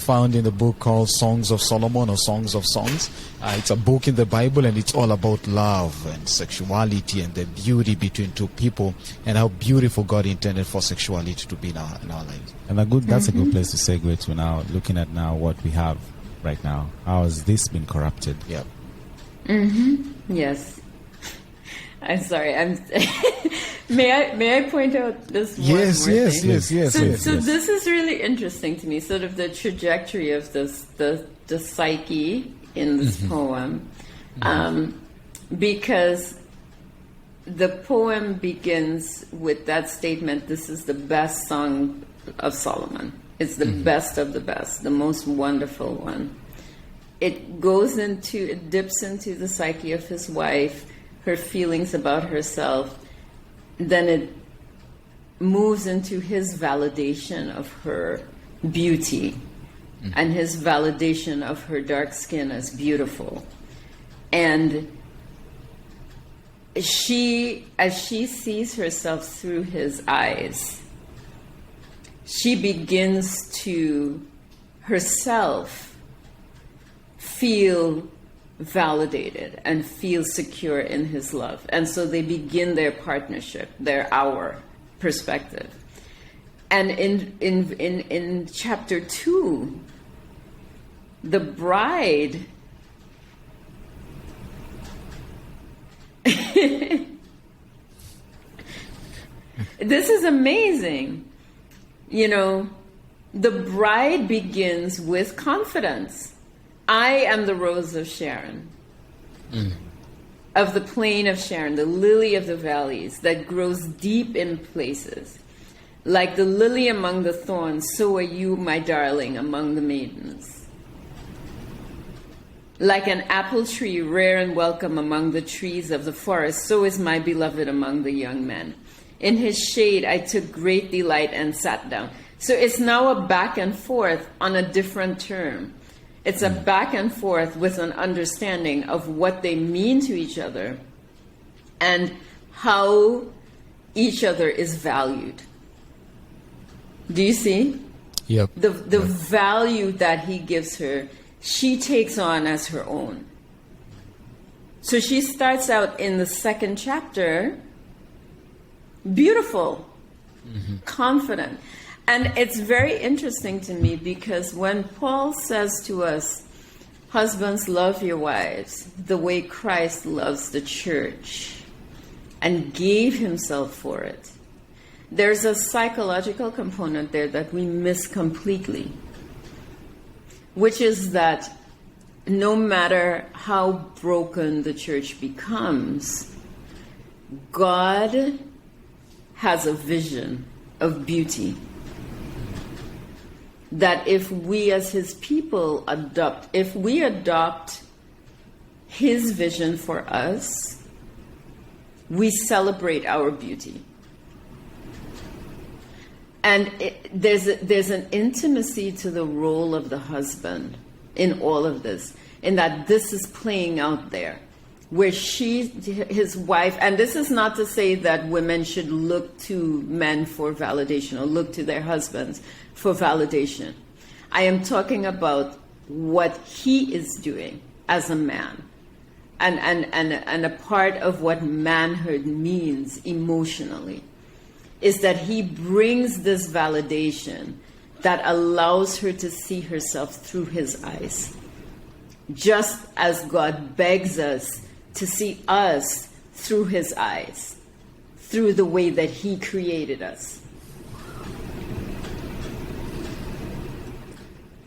D: found in the book called Songs of Solomon or Songs of Songs. It's a book in the Bible, and it's all about love and sexuality and the beauty between two people and how beautiful God intended for sexuality to be in our lives.
B: And that's a good place to segue to now, looking at now what we have right now. How has this been corrupted?
D: Yeah.
E: Yes. I'm sorry. May I point out this one more thing?
D: Yes.
E: So this is really interesting to me, sort of the trajectory of the psyche in this poem, because the poem begins with that statement, "This is the best song of Solomon. It's the best of the best, the most wonderful one." It dips into the psyche of his wife, her feelings about herself. Then it moves into his validation of her beauty and his validation of her dark skin as beautiful. And as she sees herself through his eyes, she begins to herself feel validated and feel secure in his love. And so they begin their partnership, their hour perspective. And in chapter 2, the bride this is amazing. You know, the bride begins with confidence. I am the rose of Sharon, of the plain of Sharon, the lily of the valleys that grows deep in places. Like the lily among the thorns, so are you, my darling, among the maidens. Like an apple tree, rare and welcome among the trees of the forest, so is my beloved among the young men. In his shade I took great delight and sat down. So it's now a back and forth on a different term. It's a back and forth with an understanding of what they mean to each other and how each other is valued. Do you see?
D: Yep.
E: The value that he gives her, she takes on as her own. So she starts out in the second chapter beautiful, confident. And it's very interesting to me because when Paul says to us, husbands, love your wives the way Christ loves the church and gave himself for it, there's a psychological component there that we miss completely, which is that no matter how broken the church becomes, God has a vision of beauty. That if we as his people adopt his vision for us, we celebrate our beauty. And there's an intimacy to the role of the husband in all of this, in that this is playing out there. where his wife, and this is not to say that women should look to men for validation or look to their husbands for validation. I am talking about what he is doing as a man. And a part of what manhood means emotionally is that he brings this validation that allows her to see herself through his eyes. Just as God begs us to see us through his eyes, through the way that he created us.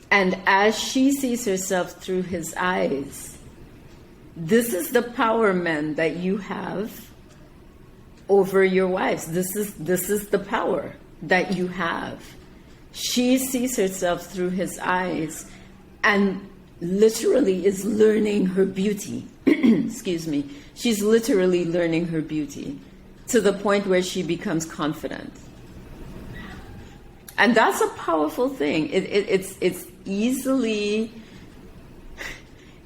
E: And as she sees herself through his eyes, this is the power, men, that you have over your wives. This is the power that you have. She sees herself through his eyes and literally is learning her beauty. Excuse me. She's literally learning her beauty to the point where she becomes confident. And that's a powerful thing. It's easily...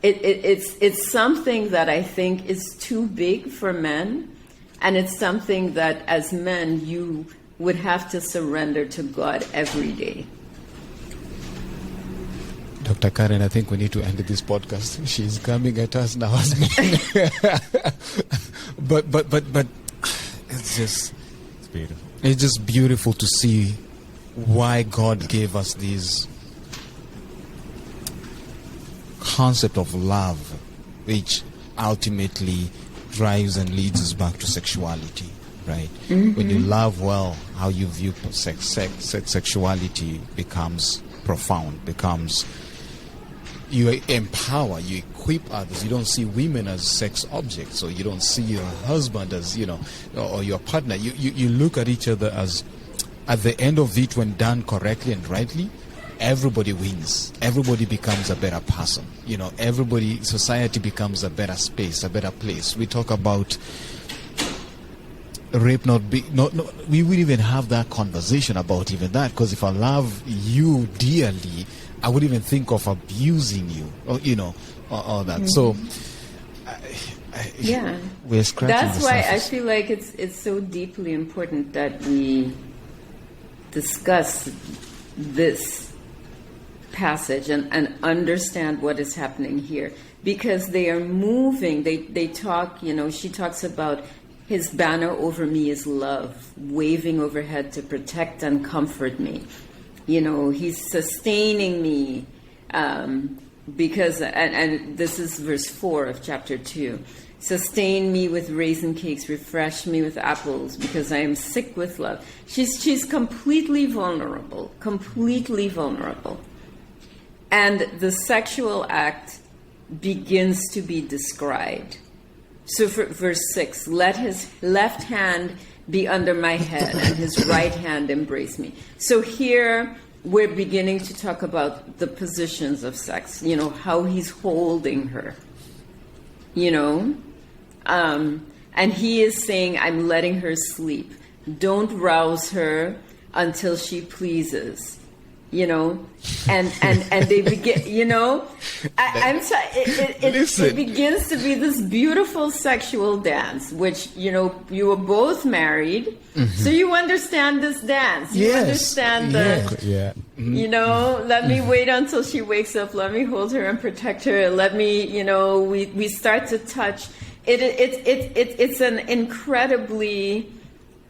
E: It's something that I think is too big for men, and it's something that as men you would have to surrender to God every day.
D: Dr. Karen, I think we need to end this podcast. She's coming at us now as men. but it's
B: beautiful.
D: It's just beautiful to see why God gave us these concept of love, which ultimately drives and leads us back to sexuality, right? Mm-hmm. When you love well, how you view sexuality becomes profound, becomes, you empower, you equip others. You don't see women as sex objects, or you don't see your husband as, or your partner. You look at each other as, at the end of it, when done correctly and rightly, everybody wins. Everybody becomes a better person. Society becomes a better space, a better place. We talk about rape we wouldn't even have that conversation about even that, because if I love you dearly, I wouldn't even think of abusing you, or all that. Mm-hmm. So
E: yeah,
D: we're scratching
E: that's
D: the
E: why
D: surface.
E: I feel like it's so deeply important that we discuss this passage and understand what is happening here, because they are moving. They talk, she talks about his banner over me is love, waving overhead to protect and comfort me. He's sustaining me because, and this is verse 4 of chapter 2, sustain me with raisin cakes, refresh me with apples, because I am sick with love. She's completely vulnerable. And the sexual act begins to be described. So for verse 6, let his left hand be under my head and his right hand embrace me. So here we're beginning to talk about the positions of sex, how he's holding her, and he is saying, I'm letting her sleep. Don't rouse her until she pleases. And they begin, it begins to be this beautiful sexual dance, which, you were both married, mm-hmm. So you understand this dance. You understand let me wait until she wakes up, let me hold her and protect her, let me, we start to touch. It's an incredibly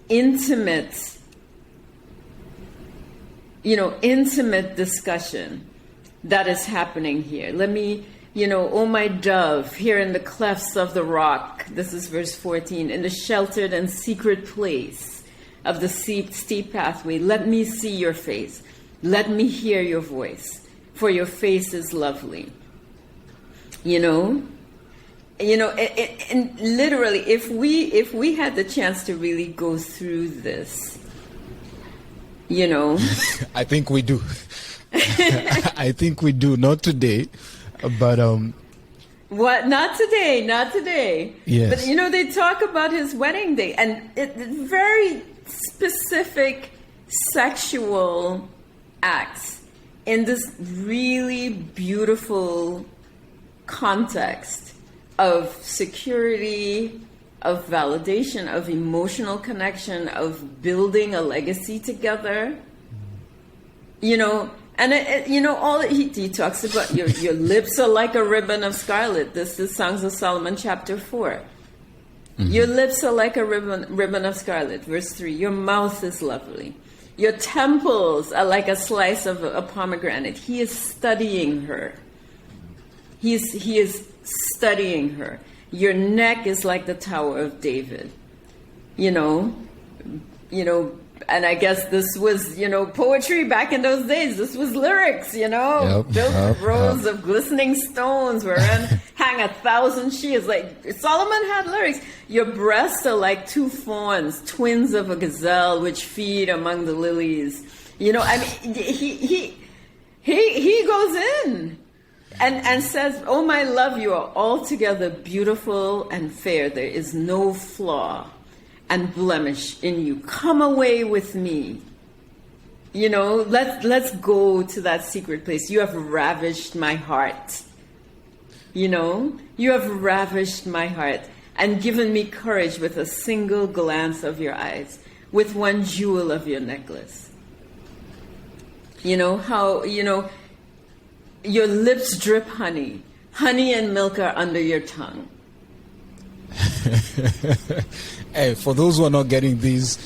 E: intimate intimate discussion that is happening here. Let me, oh my dove, here in the clefts of the rock, this is verse 14, in the sheltered and secret place of the steep pathway, let me see your face. Let me hear your voice, for your face is lovely. And literally, if we had the chance to really go through this,
D: I think we do. I think we do. Not today, but
E: what? Not today.
D: Yes.
E: But they talk about his wedding day and very specific sexual acts in this really beautiful context of security, of validation, of emotional connection, of building a legacy together. You know, and all he talks about your lips are like a ribbon of scarlet. This is Songs of Solomon chapter 4. Your lips are like a ribbon of scarlet. Verse 3. Your mouth is lovely. Your temples are like a slice of a pomegranate. He is studying her. He is studying her. Your neck is like the Tower of David. You know, and I guess this was, poetry back in those days. This was lyrics, built with rows of glistening stones wherein hang 1,000 shields. Like, Solomon had lyrics. Your breasts are like 2 fawns, twins of a gazelle, which feed among the lilies. He goes in and says, oh, my love, you are altogether beautiful and fair. There is no flaw and blemish in you. Come away with me. Let's go to that secret place. You have ravished my heart. You have ravished my heart and given me courage with a single glance of your eyes, with one jewel of your necklace. Your lips drip honey. Honey and milk are under your tongue.
D: Hey, for those who are not getting these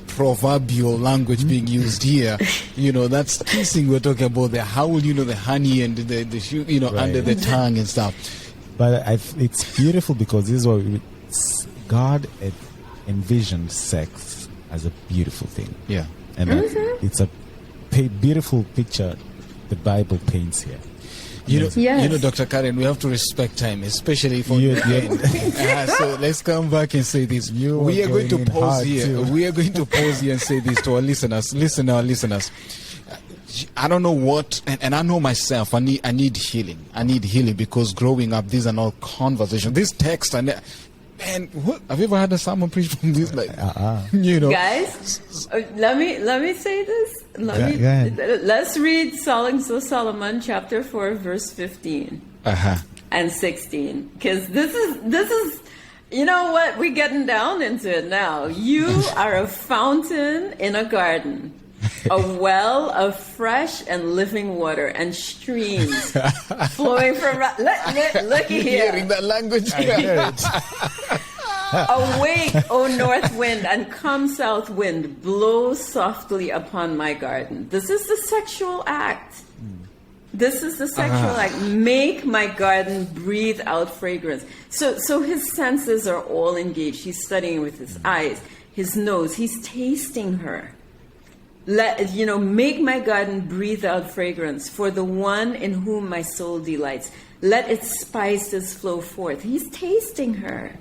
D: proverbial language being used here, that's kissing we're talking about. How will the honey and the
B: right.
D: under the tongue and stuff.
B: But it's beautiful because this is what God envisioned sex as a beautiful thing.
D: Yeah,
B: and it's a beautiful picture the Bible paints here.
D: Dr. Karen, we have to respect time, especially for the end. So let's come back and say this. We are going to pause here. We are going to pause here and say this to our listeners. Listen, our listeners. I don't know what, and I know myself. I need healing. I need healing because growing up, these are not conversations. This text and what have you ever had a sermon preached from this?
E: Guys, let me say this. Let's read Songs of Solomon chapter 4 verse 15 and 16, because this is we're getting down into it now. You are a fountain in a garden, a well of fresh and living water, and streams flowing from. Look here.
D: Hearing that language.
B: I hear it.
E: Awake, O north wind, and come south wind, blow softly upon my garden. This is the sexual act. This is the sexual act. Make my garden breathe out fragrance. So his senses are all engaged. He's studying with his eyes, his nose. He's tasting her. Make my garden breathe out fragrance for the one in whom my soul delights. Let its spices flow forth. He's tasting her.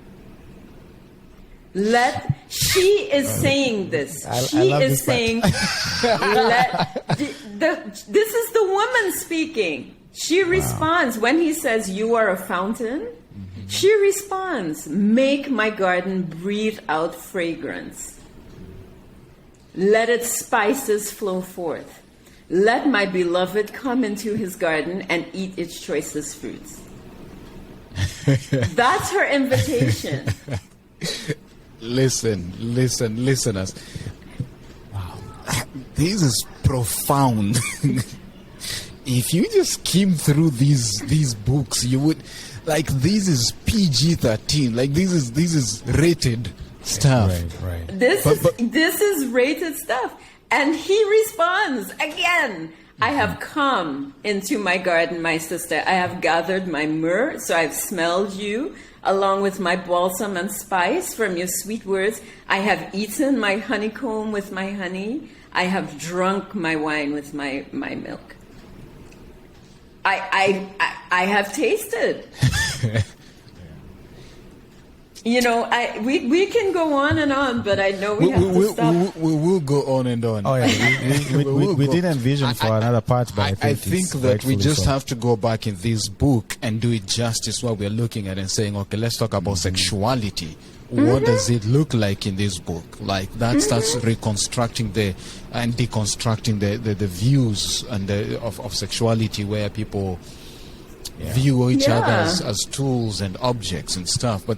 E: She is saying this. She is saying, this is the woman speaking. She responds when he says, you are a fountain. She responds, make my garden breathe out fragrance. Let its spices flow forth. Let my beloved come into his garden and eat its choicest fruits. That's her invitation.
D: Listen, listeners. Wow. This is profound. If you just skim through these books, you would this is PG-13. This is rated stuff.
B: Right.
E: This is rated stuff. And he responds again. I have come into my garden, my sister. I have gathered my myrrh, so I've smelled you, along with my balsam and spice from your sweet words. I have eaten my honeycomb with my honey. I have drunk my wine with my milk. I have tasted. We can go on and on, but I know we have to stop.
D: We will go on and on.
B: Oh yeah, we did envision for another part, but
D: I think that we just have to go back in this book and do it justice what we're looking at and saying, okay, let's talk about sexuality. What does it look like in this book? That starts reconstructing and deconstructing the views and of sexuality, where people view each other
E: Yeah.
D: as tools and objects and stuff. But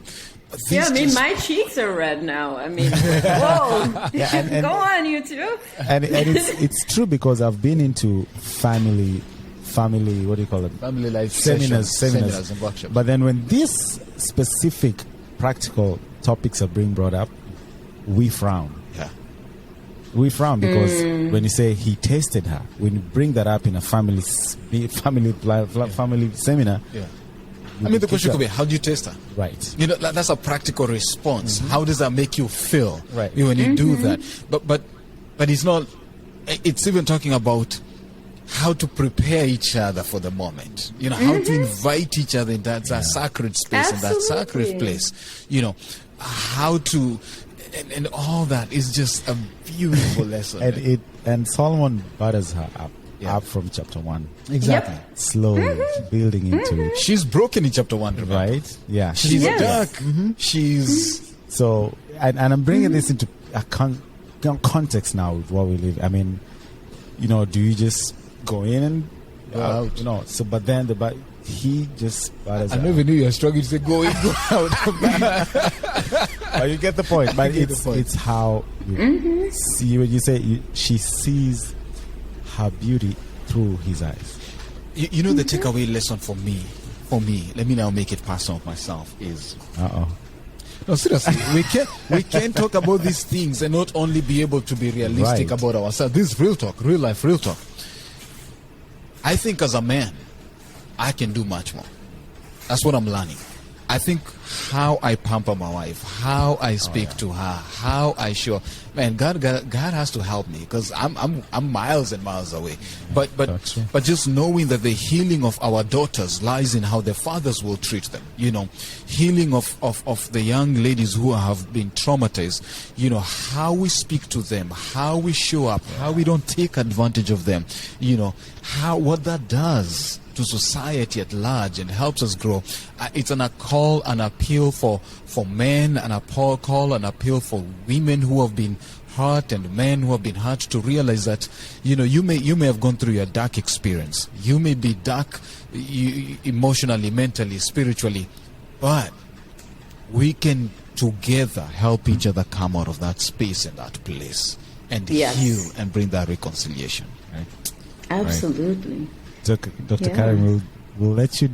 E: Yeah, I
D: these
E: mean,
D: just-
E: my cheeks are red now. I mean, whoa.
B: and-
E: Go on, you two.
B: and it's true because I've been into family, what do you call it?
D: family life
B: Seminars
D: and workshops.
B: But then when these specific practical topics are being brought up, we frown.
D: yeah.
B: We frown because when you say he tasted her, when you bring that up in a family seminar,
D: Yeah. I mean, the question could be, how do you taste her?
B: right.
D: You know, that's a practical response. How does that make you feel
B: Right.
D: when you do that? But it's not. It's even talking about how to prepare each other for the moment. You know, how to invite each other in that sacred space, in that sacred
E: Absolutely.
D: place. You know, how to, and all that is just a beautiful lesson.
B: And Solomon butters her up,
D: Yeah.
B: up from chapter 1,
D: Exactly.
B: slowly building into it,
D: She's broken in chapter 1, remember?
B: right? Yeah.
D: She's
E: Yes.
D: dark. She's
B: So, and I'm bringing this into a context now with what we live. I mean, you know, do you just go in and
D: Go out.
B: You know, so but then he just butters
D: I
B: her
D: never
B: up.
D: knew you were struggling to say go in, go out.
B: But you get the point. But
D: get the point.
B: it's how you see when you say she sees her beauty through his eyes.
D: You know, the takeaway lesson for me, let me now make it personal myself, is no, seriously, we can't talk about these things and not only be able to be realistic
B: Right.
D: about ourselves. This is real talk, real life, real talk. I think as a man, I can do much more. That's what I'm learning. I think how I pamper my wife, how I speak to her, how I show, man, God has to help me because I'm miles and miles away.
B: Gotcha.
D: But just knowing that the healing of our daughters lies in how their fathers will treat them. You know, healing of the young ladies who have been traumatized. You know, how we speak to them, how we show up, how we don't take advantage of them. You know, what that does to society at large and helps us grow. It's an appeal for men, an appeal for women who have been hurt and men who have been hurt to realize that, you know, you may have gone through your dark experience. You may be dark emotionally, mentally, spiritually, but we can together help each other come out of that space and that place and
E: Yes.
D: heal and bring that reconciliation. Right?
E: Absolutely.
B: Dr.
E: Yeah.
B: Karen, we'll let you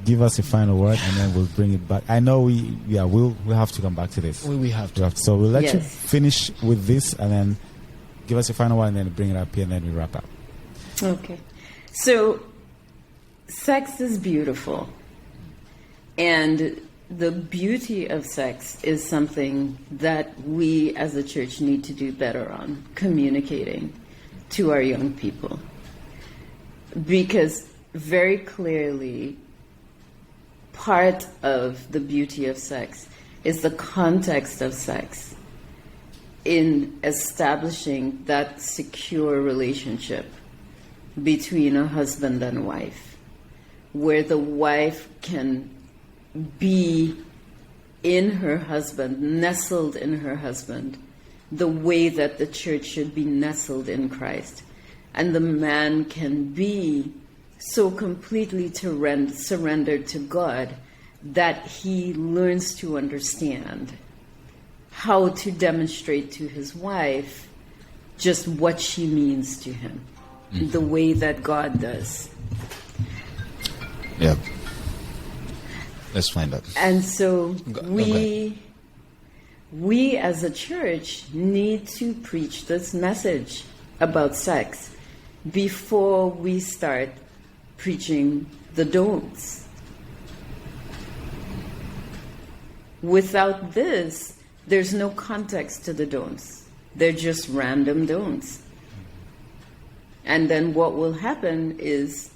B: give us a final word, and then we'll bring it back. I know we'll have to come back to this.
D: We have to.
B: So we'll let you
E: Yes.
B: finish with this, and then give us a final one, and then bring it up here, and then we wrap up.
E: Okay. So, sex is beautiful. And the beauty of sex is something that we as a church need to do better on communicating to our young people. Because very clearly, part of the beauty of sex is the context of sex in establishing that secure relationship between a husband and wife, where the wife can be in her husband, nestled in her husband, the way that the church should be nestled in Christ. And the man can be so completely surrendered to God that he learns to understand how to demonstrate to his wife just what she means to him, the way that God does.
D: Yeah. Let's find out.
E: And so
D: Go
E: we as a church need to preach this message about sex before we start preaching the don'ts. Without this, there's no context to the don'ts. They're just random don'ts. And then what will happen is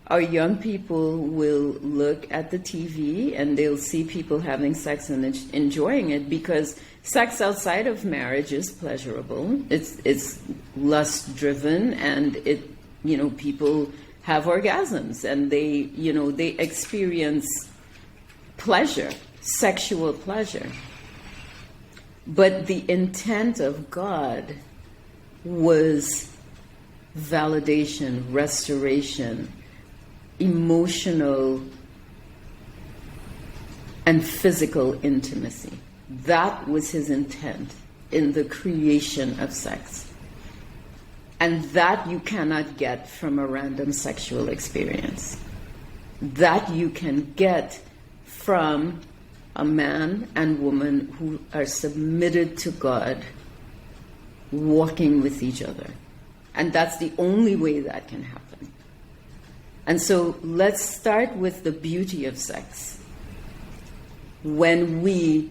E: our young people will look at the TV and they'll see people having sex and enjoying it, because sex outside of marriage is pleasurable. It's lust driven, and people have orgasms and they experience pleasure, sexual pleasure. But the intent of God was validation, restoration, emotional and physical intimacy. That was his intent in the creation of sex. And that you cannot get from a random sexual experience. That you can get from a man and woman who are submitted to God, walking with each other. And that's the only way that can happen. And so let's start with the beauty of sex. When we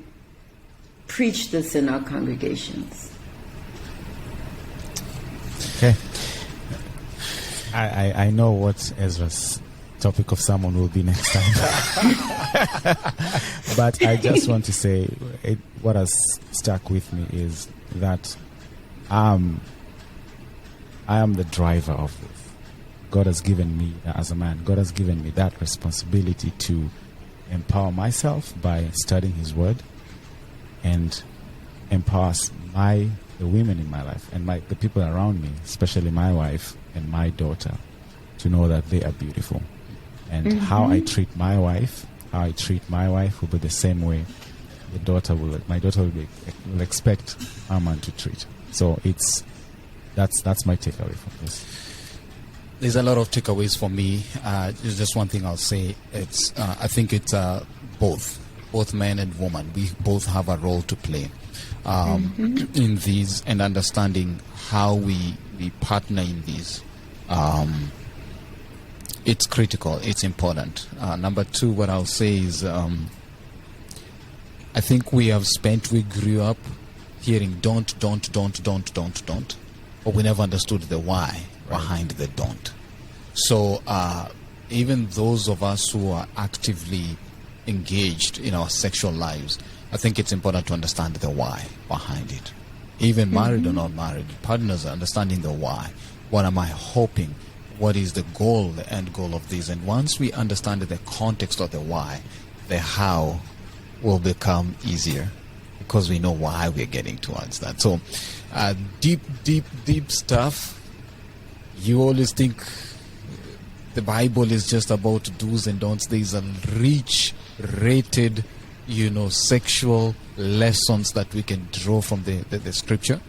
E: preach this in our congregations.
B: Okay. I know what Ezra's topic of sermon will be next time. But I just want to say what has stuck with me is that I am the driver of this. God has given me, as a man, God has given me that responsibility to empower myself by studying His Word and empower the women in my life and the people around me, especially my wife and my daughter, to know that they are beautiful. And how I treat my wife will be the same way my daughter will expect our man to treat. So that's my takeaway from this.
D: There's a lot of takeaways for me. There's just one thing I'll say. I think it's both men and women. We both have a role to play in these, and understanding how we partner in these. It's critical. It's important. Number two, what I'll say is, I think we grew up hearing don't, but we never understood the why behind the don't. So even those of us who are actively engaged in our sexual lives, I think it's important to understand the why behind it. Even married or not married, partners are understanding the why. What am I hoping? What is the goal, the end goal of this? And once we understand the context of the why, the how will become easier, because we know why we're getting towards that. So deep stuff. You always think the Bible is just about do's and don'ts. There's a rich, rated, sexual lessons that we can draw from the scripture,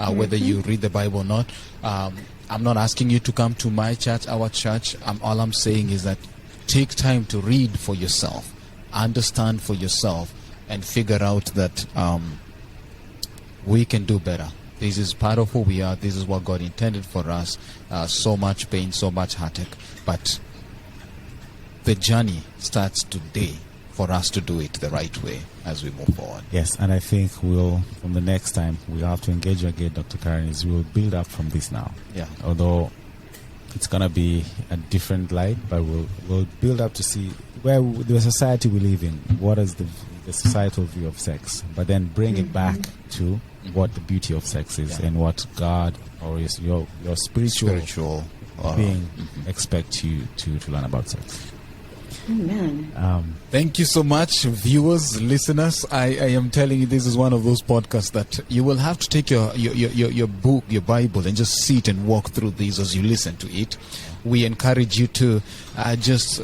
D: whether you read the Bible or not. I'm not asking you to come to my church, our church. All I'm saying is that take time to read for yourself, understand for yourself, and figure out that we can do better. This is part of who we are. This is what God intended for us. So much pain, so much heartache. But the journey starts today for us to do it the right way as we move forward.
B: Yes, and I think from the next time, we'll have to engage again, Dr. Karen, is we'll build up from this now.
D: Yeah.
B: Although it's going to be a different light, but we'll build up to see where the society we live in, what is the societal view of sex, but then bring it back to what the beauty of sex is and what God or your spiritual being expects you to learn about sex.
E: Amen.
D: Thank you so much, viewers, listeners. I am telling you, this is one of those podcasts that you will have to take your book, your Bible, and just sit and walk through these as you listen to it. We encourage you to just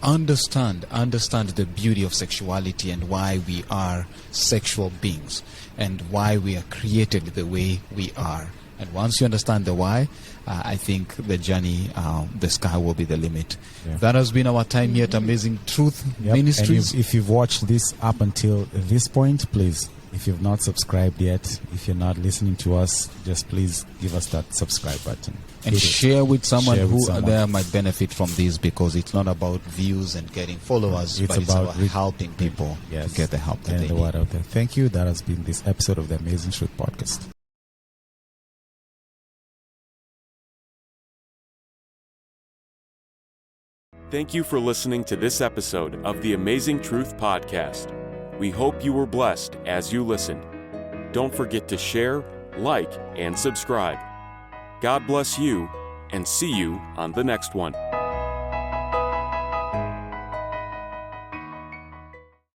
D: understand the beauty of sexuality and why we are sexual beings and why we are created the way we are. And once you understand the why, I think the journey, the sky will be the limit. Yeah. That has been our time here at Amazing Truth Ministries.
B: And if you've watched this up until this point, please, if you've not subscribed yet, if you're not listening to us, just please give us that subscribe button.
D: And share with someone there might benefit from this, because it's not about views and getting followers, but it's about helping people to get the help that they need.
B: Word out there. Thank you. That has been this episode of the Amazing Truth Podcast.
A: Thank you for listening to this episode of the Amazing Truth Podcast. We hope you were blessed as you listened. Don't forget to share, like, and subscribe. God bless you, and see you on the next one.